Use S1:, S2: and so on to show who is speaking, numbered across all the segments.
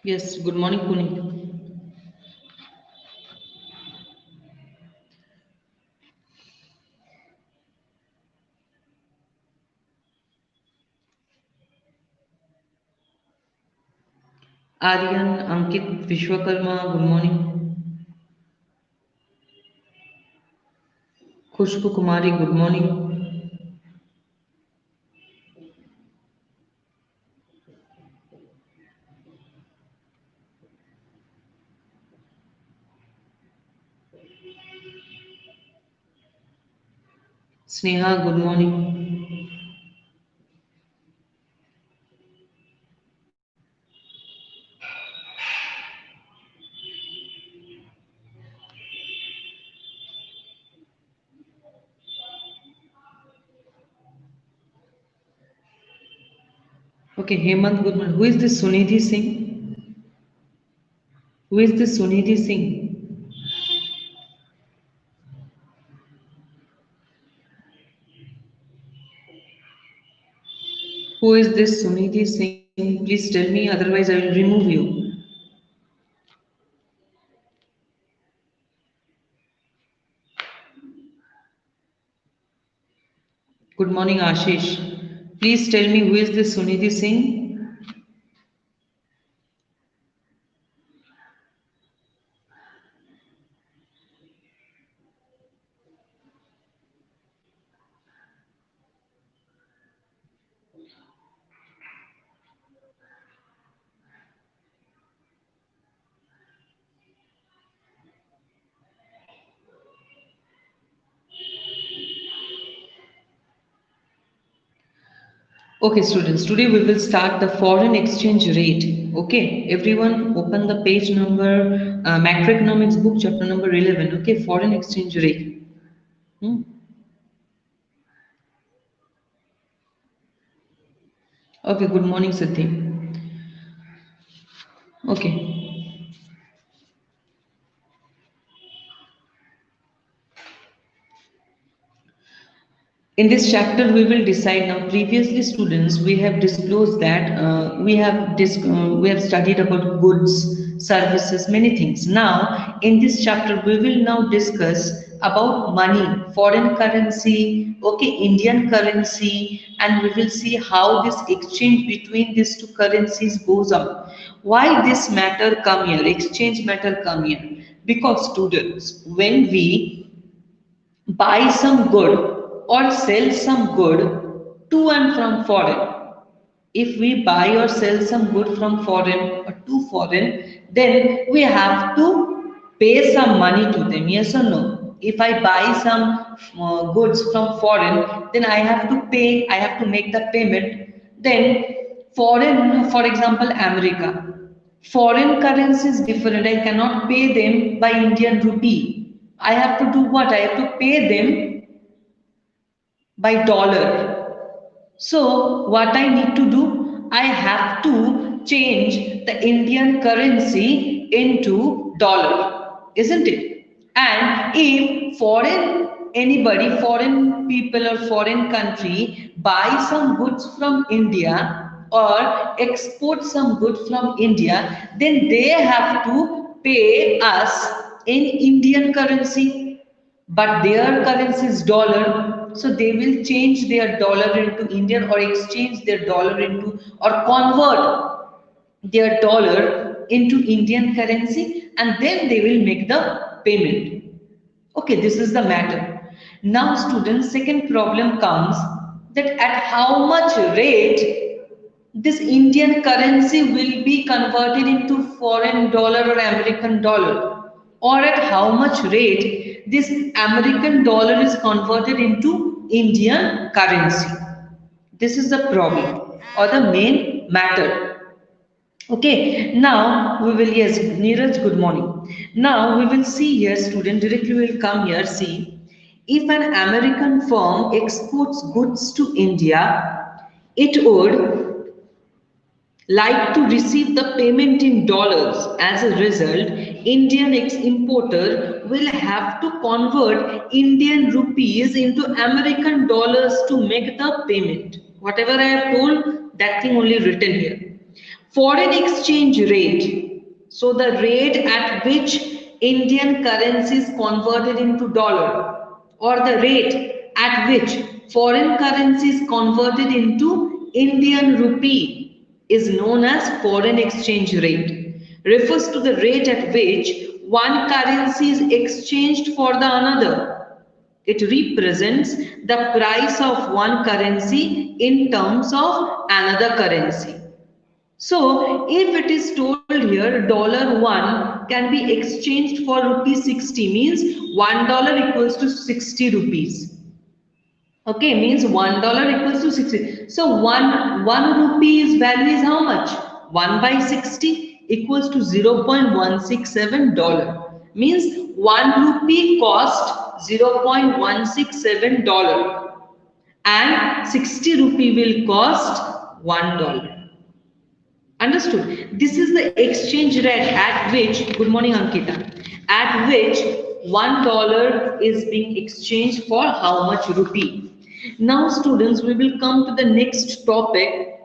S1: Yes, good morning, Puni. Aryan, Ankit, Vishwakarma, good morning. Khushbu Kumari, good morning. Sneha, good morning. Okay, Hemant, good morning. Who is this Sunidhi Singh? Who is this Sunidhi Singh? Who is this Sunidhi Singh? Please tell me, otherwise I will remove you. Good morning, Ashish. Please tell me who is this Sunidhi Singh? Okay, students, today we will start the foreign exchange rate. Okay, everyone open the page number, macroeconomics book, chapter number 11. Okay, foreign exchange rate. Hmm. Okay, good morning, Siddhi. Okay. In this chapter, we will decide now. Previously, students, we have disclosed that we have studied about goods, services, many things. Now, in this chapter, we will now discuss about money, foreign currency, okay, Indian currency, and we will see how this exchange between these two currencies goes on. Why this matter come here? Exchange matter come here because students, when we buy some good or sell some good to and from foreign. If we buy or sell some good from foreign or to foreign, then we have to pay some money to them, yes or no? If I buy some goods from foreign, then I have to pay, I have to make the payment. Then foreign, for example, America. Foreign currency is different. I cannot pay them by Indian rupee. I have to do what? I have to pay them by dollar. So, what I need to do? I have to change the Indian currency into dollar, isn't it? And if foreign people or foreign country buy some goods from India or export some goods from India, then they have to pay us in Indian currency, but their currency is dollar, so they will change their dollar into Indian or exchange their dollar into or convert their dollar into Indian currency and then they will make the payment. Okay, this is the matter. Now students, second problem comes that at how much rate this Indian currency will be converted into foreign dollar or American dollar, or at how much rate this American dollar is converted into Indian currency. This is the problem or the main matter. Okay, now we will, yes, Neeraj, good morning. Now we will see here, student, directly we will come here, see, if an American firm exports goods to India, it would like to receive the payment in dollars. As a result, Indian importer will have to convert Indian rupees into American dollars to make the payment. Whatever I have told, that thing only written here. Foreign exchange rate. So the rate at which Indian currency is converted into dollar, or the rate at which foreign currency is converted into Indian rupee is known as foreign exchange rate. Refers to the rate at which one currency is exchanged for the another. It represents the price of one currency in terms of another currency. So, if it is told here $1 can be exchanged for rupee 60, means $1 equals to 60 rupees. Okay, means $1 equals to 60. So, one rupee's value is how much? 1 by 60 equals to $0.167. Means 1 rupee cost $0.167 and 60 rupee will cost $1. Understood? This is the exchange rate at which, good morning Ankita, at which $1 is being exchanged for how much rupee. Now students, we will come to the next topic,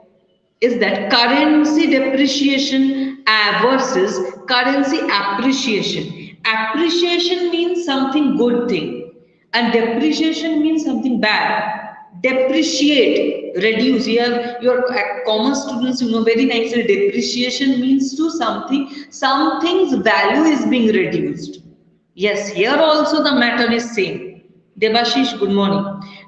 S1: is that currency depreciation versus currency appreciation. Appreciation means something good thing and depreciation means something bad. Depreciate, reduce. Here your commerce students, you know very nicely, depreciation means to something's value is being reduced. Yes, here also the matter is same. Debashish, good morning.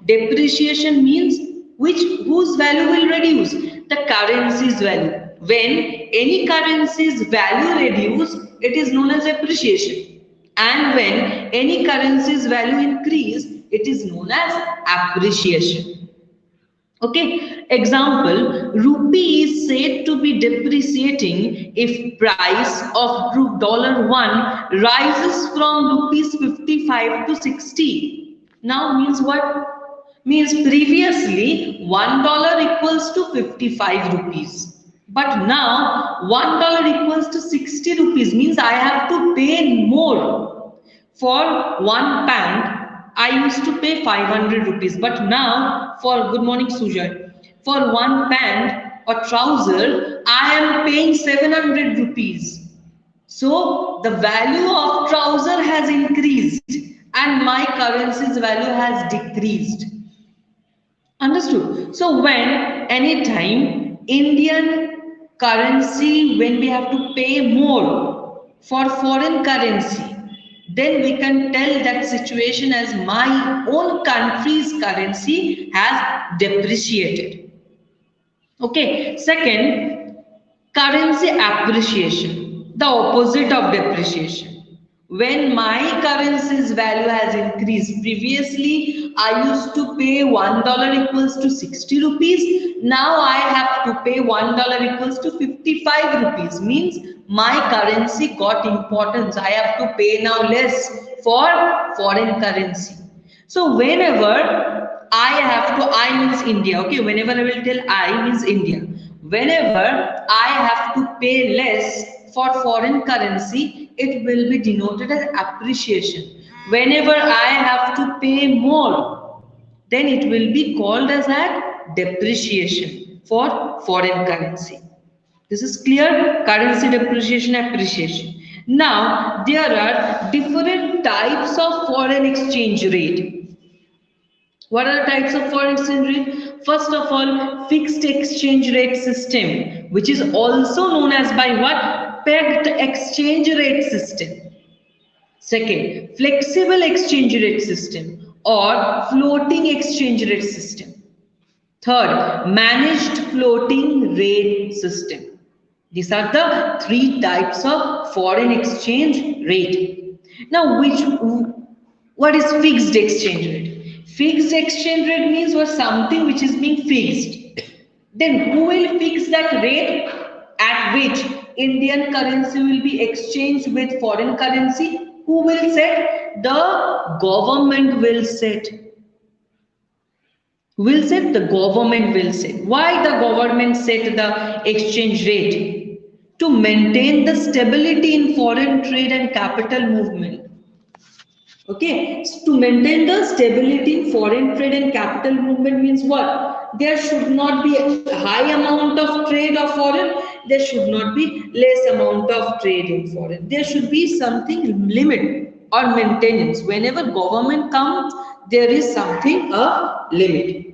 S1: Depreciation means whose value will reduce? The currency's value. When any currency's value reduce, it is known as appreciation. And when any currency's value increase, it is known as appreciation. Okay, example, rupee is said to be depreciating if price of $1 rises from rupees 55 to 60. Now means what? Means previously $1 equals to 55 rupees. But now $1 equals to 60 rupees, means I have to pay more. For 1 pound, I used to pay 500 rupees, but now for, good morning Sujay, for 1 pant or trouser, I am paying 700 rupees. So the value of trouser has increased and my currency's value has decreased. Understood? So when anytime Indian currency, when we have to pay more for foreign currency, then we can tell that situation as my own country's currency has depreciated. Okay, second, currency appreciation, the opposite of depreciation. When my currency's value has increased, previously I used to pay $1 equals to 60 rupees, now I have to pay $1 equals to 55 rupees, means my currency got importance. I have to pay now less for foreign currency. So whenever I means India, okay, whenever I will tell I means India, whenever I have to pay less for foreign currency, it will be denoted as appreciation. Whenever I have to pay more, then it will be called as a depreciation for foreign currency. This is clear? Currency depreciation, appreciation. Now, there are different types of foreign exchange rate. What are the types of foreign exchange rate? First of all, fixed exchange rate system, which is also known as by what? Pegged exchange rate system. Second, flexible exchange rate system or floating exchange rate system. Third, managed floating rate system. These are the three types of foreign exchange rate. Now, what is fixed exchange rate? Fixed exchange rate means what? Something which is being fixed. Then who will fix that rate at which Indian currency will be exchanged with foreign currency? Who will set? The government will set. Will set? The government will set. Why the government set the exchange rate? To maintain the stability in foreign trade and capital movement. Okay, so to maintain the stability in foreign trade and capital movement means what? There should not be a high amount of trade of foreign there should not be less amount of trade in foreign. There should be something limit or maintenance. Whenever government comes, there is something a limit.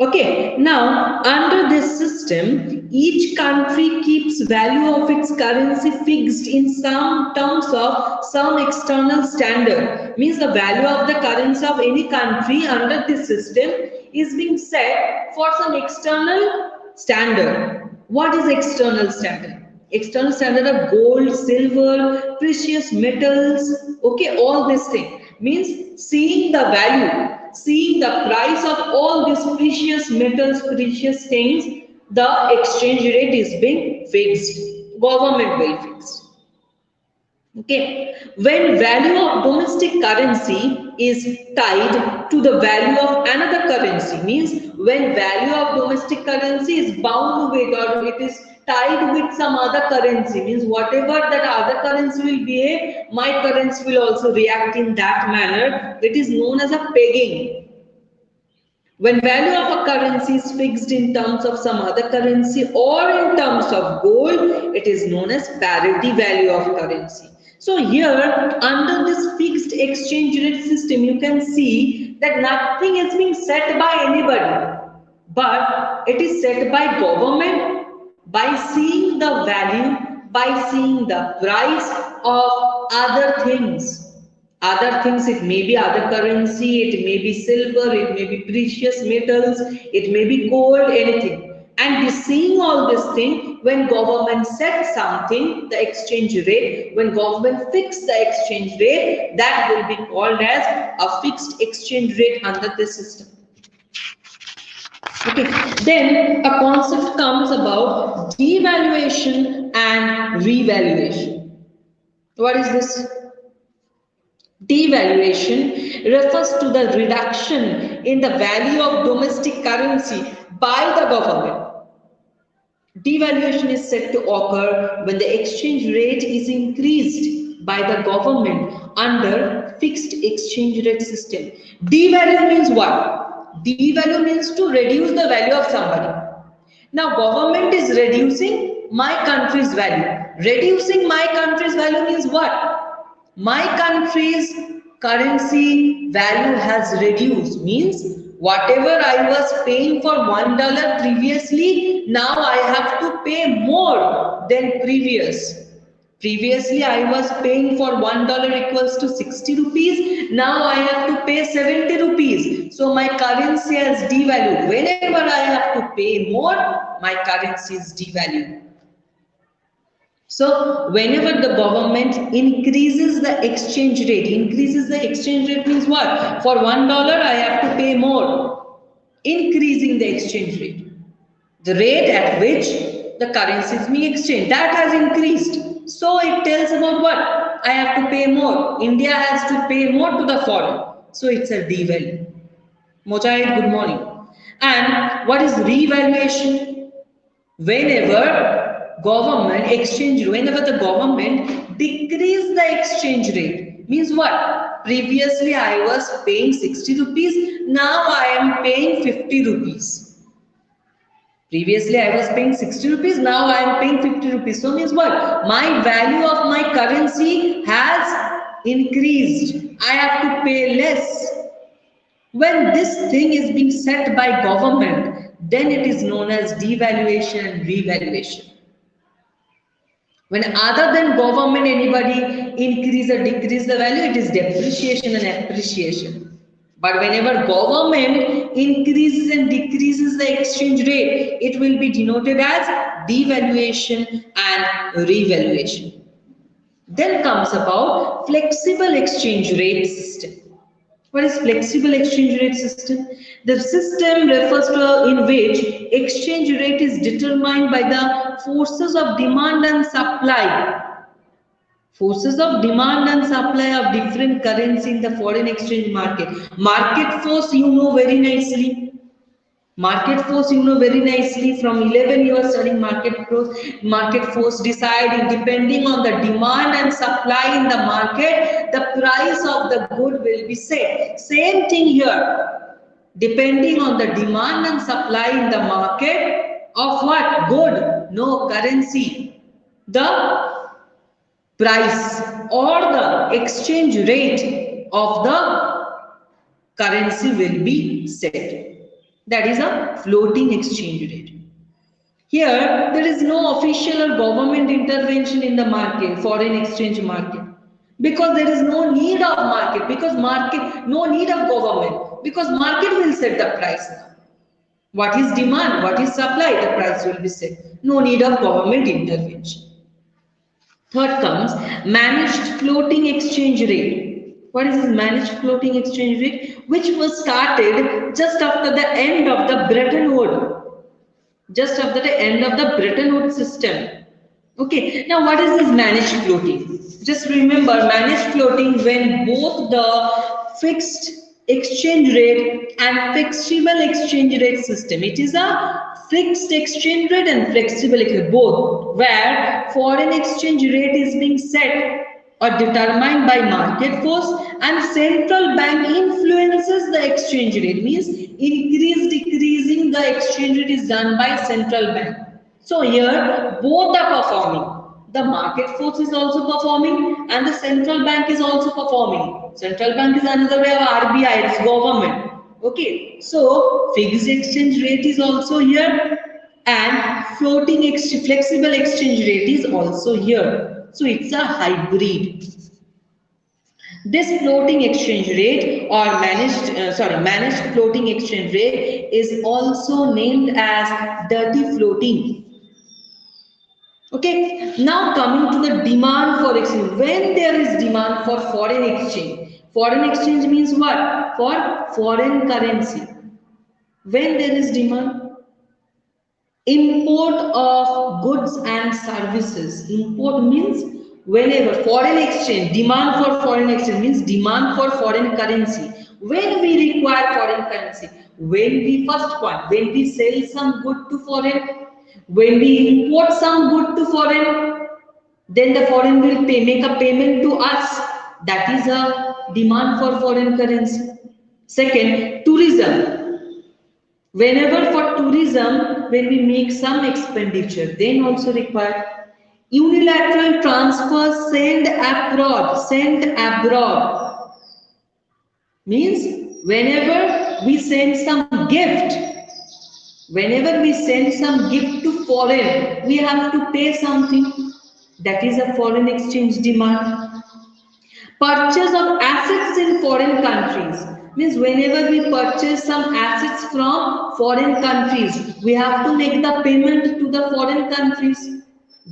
S1: Okay, now under this system, each country keeps value of its currency fixed in some terms of some external standard. Means the value of the currency of any country under this system is being set for some external standard. What is external standard? External standard of gold, silver, precious metals, okay, all these things. Means seeing the value, seeing the price of all these precious metals, precious things, the exchange rate is being fixed. Government will fix. Okay, when value of domestic currency is tied to the value of another currency, means when value of domestic currency is bound with or it is tied with some other currency, means whatever that other currency will behave, my currency will also react in that manner. It is known as a pegging. When value of a currency is fixed in terms of some other currency or in terms of gold, it is known as parity value of currency. So here, under this fixed exchange rate system, you can see that nothing is being set by anybody, but it is set by government by seeing the value, by seeing the price of other things. Other things, it may be other currency, it may be silver, it may be precious metals, it may be gold, anything. And seeing all this thing, when government sets something, the exchange rate, when government fix the exchange rate, that will be called as a fixed exchange rate under the system. Okay, then a concept comes about devaluation and revaluation. What is this? Devaluation refers to the reduction in the value of domestic currency by the government. Devaluation is said to occur when the exchange rate is increased by the government under fixed exchange rate system. Devalue means what? Devalue means to reduce the value of somebody. Now government is reducing my country's value. Reducing my country's value means what? My country's currency value has reduced, means whatever I was paying for $1 previously, now I have to pay more than previous. Previously I was paying for $1 equals to 60 rupees, now I have to pay 70 rupees. So my currency has devalued. Whenever I have to pay more, my currency is devalued. So whenever the government increases the exchange rate, means what? For $1 I have to pay more. Increasing the exchange rate. The rate at which the currency is being exchanged, that has increased. So it tells about what? I have to pay more. India has to pay more to the foreign. So it's a devalue. Mujahid, good morning. And what is revaluation? Whenever the government decrease the exchange rate, means what? Previously I was paying 60 rupees, now I am paying 50 rupees. Previously I was paying 60 rupees, now I am paying 50 rupees. So means what? My value of my currency has increased. I have to pay less. When this thing is being set by government, then it is known as devaluation and revaluation. When other than government anybody increase or decrease the value, it is depreciation and appreciation. But whenever government increases and decreases the exchange rate, it will be denoted as devaluation and revaluation. Then comes about flexible exchange rate system. What is flexible exchange rate system? The system refers to in which exchange rate is determined by the forces of demand and supply. Forces of demand and supply of different currency in the foreign exchange market. Market force you know very nicely. Market force you know very nicely. From 11 you are studying market force. Market force deciding depending on the demand and supply in the market, the price of the good will be set. Same thing here. Depending on the demand and supply in the market of what? Good. No, currency. The price or the exchange rate of the currency will be set. That is a floating exchange rate. Here, there is no official or government intervention in the market, foreign exchange market, because there is no need of market, no need of government, because market will set the price now. What is demand, what is supply, the price will be set. No need of government intervention. Third comes managed floating exchange rate. What is this managed floating exchange rate? Which was started just after the end of the Bretton Woods. Just after the end of the Bretton Woods system. Okay, now what is this managed floating? Just remember managed floating when both the fixed exchange rate and flexible exchange rate system. It is a fixed exchange rate and flexible exchange rate, both, where foreign exchange rate is being set or determined by market force and central bank influences the exchange rate, means decreasing the exchange rate is done by central bank. So here both are performing. The market force is also performing and the central bank is also performing. Central bank is another way of RBI, it's government. Okay, so fixed exchange rate is also here and flexible exchange rate is also here. So it's a hybrid. This floating exchange rate or managed floating exchange rate is also named as dirty floating. Okay, now coming to the demand for exchange. When there is demand for foreign exchange means what? For foreign currency. When there is demand, import of goods and services. Import means whenever foreign exchange, demand for foreign exchange means demand for foreign currency. When we require foreign currency, when we first point, when we sell some good to foreign, when we import some good to foreign, then the foreign will make a payment to us. That is a demand for foreign currency. Second, tourism. Whenever for tourism, when we make some expenditure, then also require unilateral transfer sent abroad means whenever we send some gift to foreign, we have to pay something. That is a foreign exchange demand. Purchase of assets in foreign countries means whenever we purchase some assets from foreign countries, we have to make the payment to the foreign countries.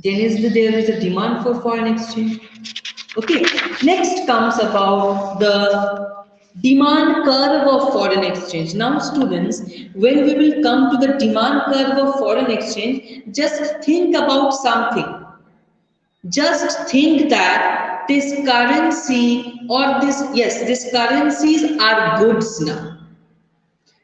S1: Then there is a demand for foreign exchange. Okay, next comes about the demand curve of foreign exchange. Now students, when we will come to the demand curve of foreign exchange, just think about something. Just think that this currency or these currencies are goods now.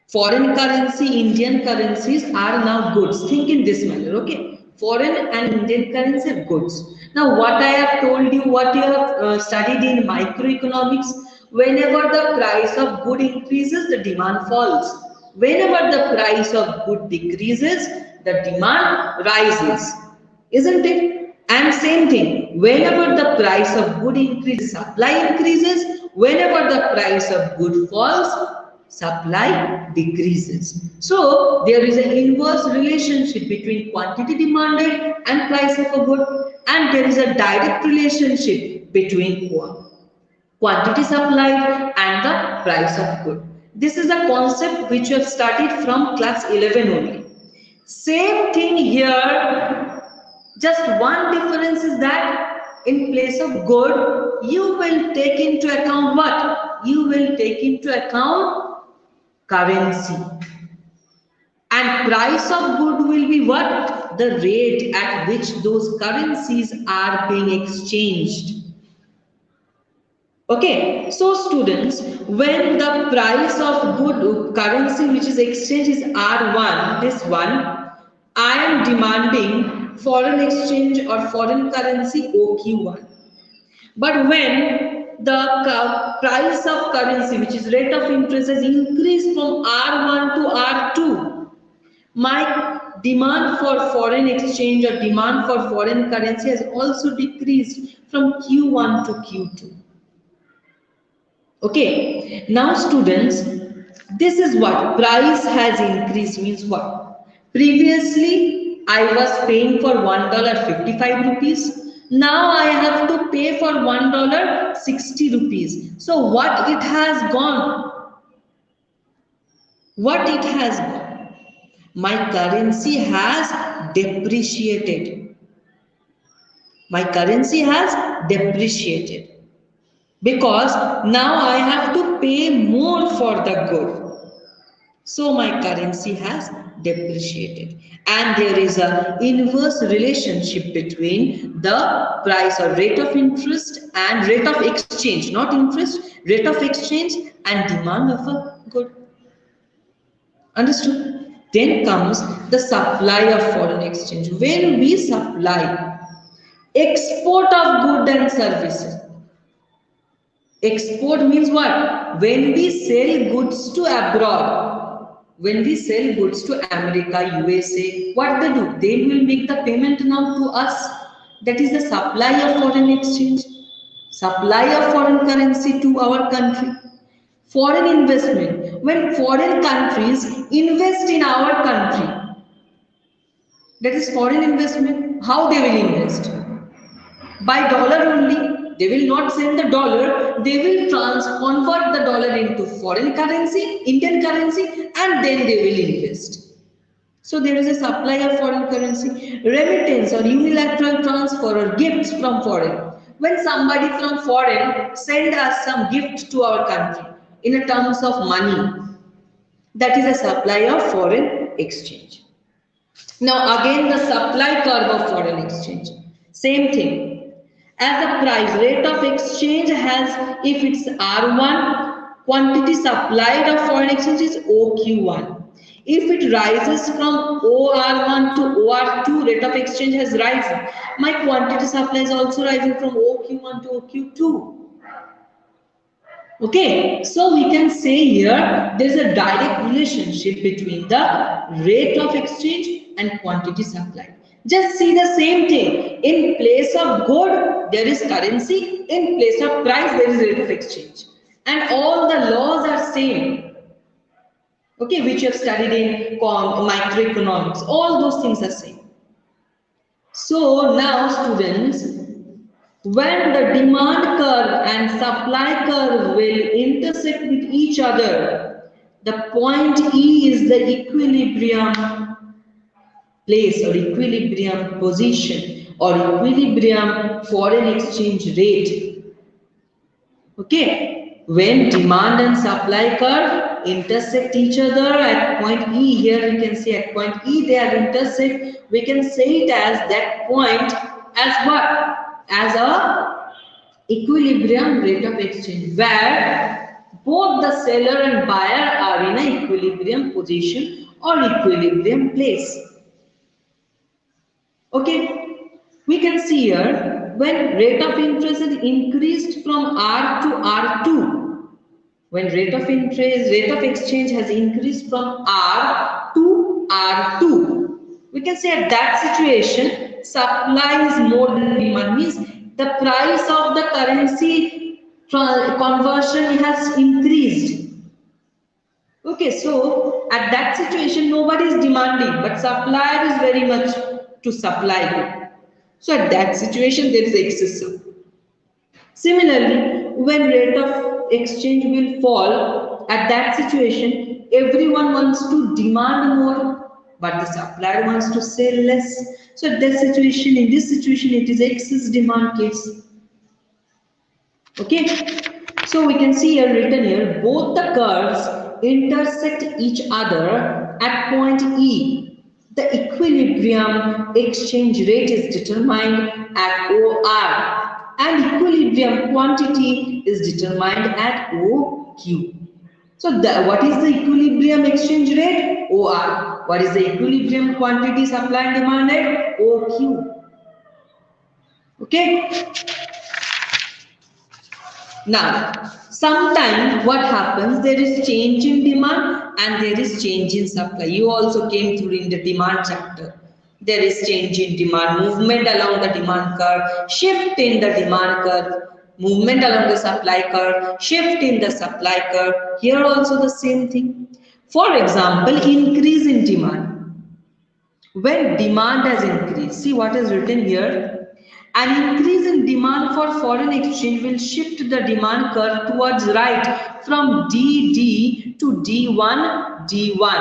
S1: Foreign currency, Indian currencies are now goods. Think in this manner, okay? Foreign and Indian currency are goods. Now, what I have told you, what you have studied in microeconomics, whenever the price of good increases, the demand falls. Whenever the price of good decreases, the demand rises. Isn't it? And same thing, whenever the price of good increases, supply increases. Whenever the price of good falls, supply decreases. So there is an inverse relationship between quantity demanded and price of a good, and there is a direct relationship between quantity supplied and the price of good. This is a concept which you have studied from class 11 only. Same thing here, just one difference is that in place of good, you will take into account what? You will take into account currency, and price of good will be what? The rate at which those currencies are being exchanged. Okay, so students, when the price of good currency which is exchanged is R1, this one, I am demanding foreign exchange or foreign currency OQ1. But when the price of currency, which is rate of interest, has increased from R1 to R2, my demand for foreign exchange or demand for foreign currency has also decreased from Q1 to Q2. Okay, now students, this is what price has increased means what? Previously, I was paying for $1.55. Now I have to pay for $1.60. So what it has gone? What it has gone? My currency has depreciated. My currency has depreciated. Because now I have to pay more for the good. So my currency has depreciated. And there is an inverse relationship between the price or rate of interest and rate of exchange, not interest, rate of exchange and demand of a good. Understood? Then comes the supply of foreign exchange. When we supply export of goods and services, export means what? When we sell goods to abroad, when we sell goods to America, USA, what they do? They will make the payment now to us. That is the supply of foreign exchange, supply of foreign currency to our country. Foreign investment, when foreign countries invest in our country, that is foreign investment. How they will invest? By dollar only. They will not send the dollar, they will convert the dollar into foreign currency, Indian currency, and then they will invest. So there is a supply of foreign currency, remittance or unilateral transfer or gifts from foreign. When somebody from foreign send us some gift to our country in a terms of money, that is a supply of foreign exchange. Now again the supply curve of foreign exchange. Same thing. As the price rate of exchange has, if it's R1, quantity supplied of foreign exchange is OQ1. If it rises from OR1 to OR2, rate of exchange has risen. My quantity supply is also rising from OQ1 to OQ2. Okay, so we can say here there is a direct relationship between the rate of exchange and quantity supply. Just see the same thing. In place of good, there is currency. In place of price, there is rate of exchange. And all the laws are same. Okay, which you have studied in microeconomics. All those things are same. So now students, when the demand curve and supply curve will intersect with each other, the point E is the equilibrium place or equilibrium position or equilibrium foreign exchange rate. Okay, when demand and supply curve intersect each other at point E, here we can see at point E they are intersect, we can say it as that point as what? As a equilibrium rate of exchange where both the seller and buyer are in an equilibrium position or equilibrium place. Okay, we can see here when rate of interest is increased from R to R2, when rate of interest, rate of exchange has increased from R to R2, we can say at that situation supply is more than demand, means the price of the currency conversion has increased. Okay, so at that situation nobody is demanding, but supplier is very much to supply. So at that situation there is excess. Similarly, when rate of exchange will fall, at that situation everyone wants to demand more, but the supplier wants to sell less. So at that situation, in this situation, it is excess demand case. Okay, so we can see here written here, both the curves intersect each other at point E. The equilibrium exchange rate is determined at OR and equilibrium quantity is determined at OQ. So what is the equilibrium exchange rate? OR. What is the equilibrium quantity supply and demand at OQ? Okay. Now, Sometimes what happens, there is change in demand and there is change in supply. You also came through in the demand chapter. There is change in demand, movement along the demand curve, shift in the demand curve, movement along the supply curve, shift in the supply curve. Here also the same thing. For example, increase in demand. When demand has increased, see what is written here. An increase in demand for foreign exchange will shift the demand curve towards right from DD to D1, D1.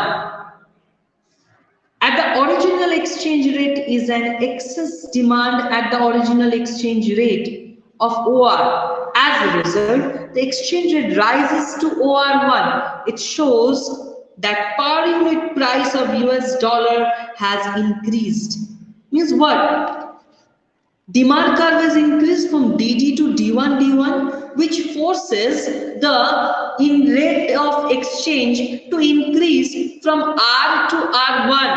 S1: At the original exchange rate is an excess demand at the original exchange rate of OR. As a result, the exchange rate rises to OR1. It shows that per unit price of US dollar has increased. Means what? Demand curve is increased from DD to D1, D1, which forces the rate of exchange to increase from R to R1.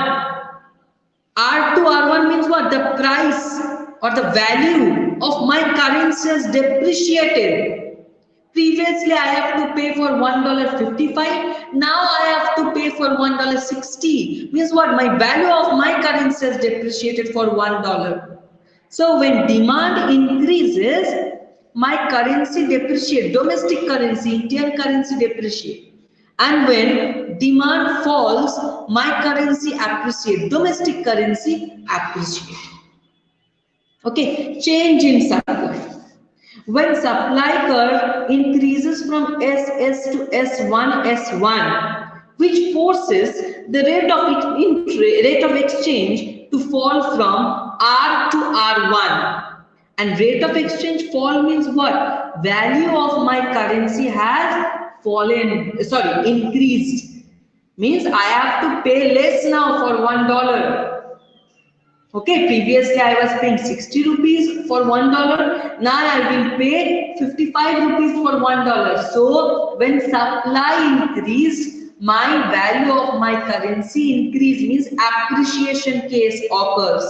S1: R to R1 means what? The price or the value of my currency has depreciated. Previously, I have to pay for $1.55. Now I have to pay for $1.60. Means what? My value of my currency has depreciated for $1. So when demand increases, my currency depreciate, domestic currency, Indian currency depreciate. And when demand falls, my currency appreciate, domestic currency appreciate. Okay, change in supply. When supply curve increases from SS to S1, S1, which forces the rate of exchange to fall from R to R1. And rate of exchange fall means what? Value of my currency has increased. Means I have to pay less now for $1. Okay, previously I was paying 60 rupees for $1. Now I will pay 55 rupees for $1. So when supply increased, my value of my currency increase, means appreciation case occurs.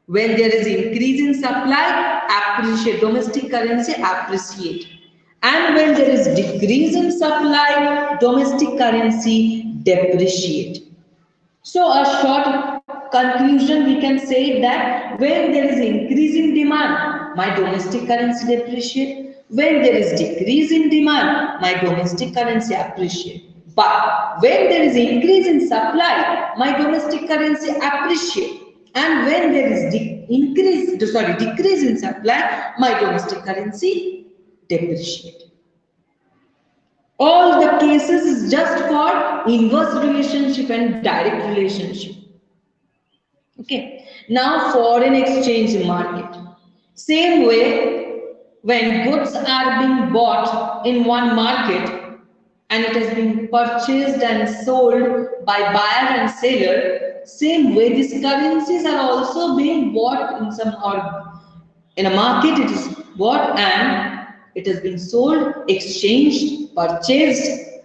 S1: When there is increase in supply, appreciate, domestic currency appreciate. And when there is decrease in supply, domestic currency depreciate. So a short conclusion, we can say that when there is increase in demand, my domestic currency depreciate. When there is decrease in demand, my domestic currency appreciate. But when there is increase in supply, my domestic currency appreciate. And when there is decrease in supply, my domestic currency depreciate. All the cases is just for inverse relationship and direct relationship. Okay. Now foreign exchange market. Same way, when goods are being bought in one market and it has been purchased and sold by buyer and seller, same way these currencies are also being bought in some, or in a market it is bought and it has been sold, exchanged, purchased.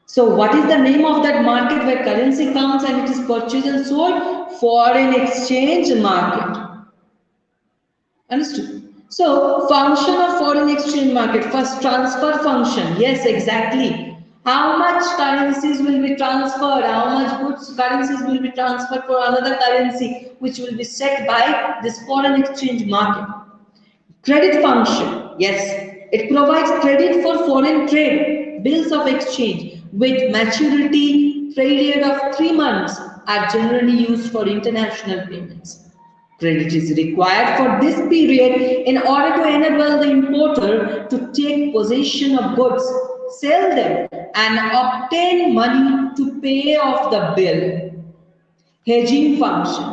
S1: So what is the name of that market where currency comes and it is purchased and sold? Foreign exchange market. Understood? So function of foreign exchange market. First, transfer function. Yes, exactly. How much currencies will be transferred? How much goods currencies will be transferred for another currency, which will be set by this foreign exchange market. Credit function. Yes, it provides credit for foreign trade. Bills of exchange with maturity period of 3 months are generally used for international payments. Credit is required for this period in order to enable the importer to take possession of goods, sell them, and obtain money to pay off the bill. Hedging function.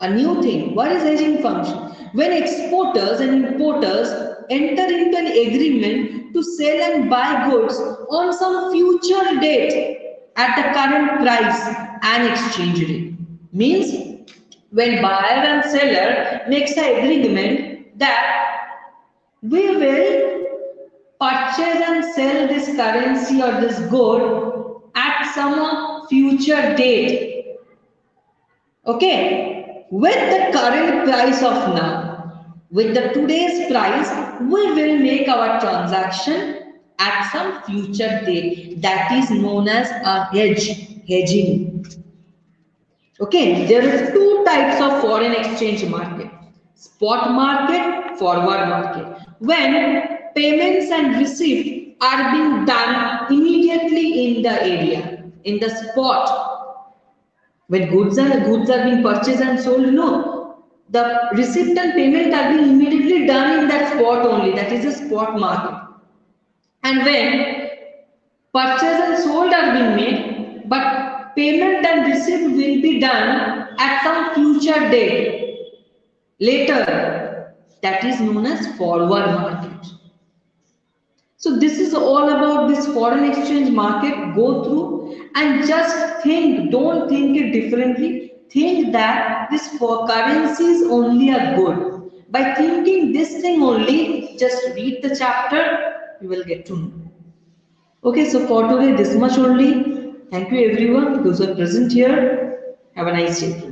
S1: A new thing. What is hedging function? When exporters and importers enter into an agreement to sell and buy goods on some future date at the current price and exchange rate. Means when buyer and seller makes an agreement that we will purchase and sell this currency or this good at some future date. Okay, with the current price of now. With the today's price, we will make our transaction at some future date. That is known as a hedging. Okay, there are two types of foreign exchange market: spot market, forward market. When payments and receipt are being done immediately in the area, in the spot, when goods are being purchased and sold, no, the receipt and payment are being immediately done in that spot only. That is a spot market. And when purchase and sold are being made, but payment and receipt will be done at some future date later. That is known as forward market. So this is all about this foreign exchange market. Go through and just think, don't think it differently. Think that this for currencies only are good. By thinking this thing only, just read the chapter, you will get to know. Okay, so for today, this much only. Thank you everyone, those who are present here. Have a nice day.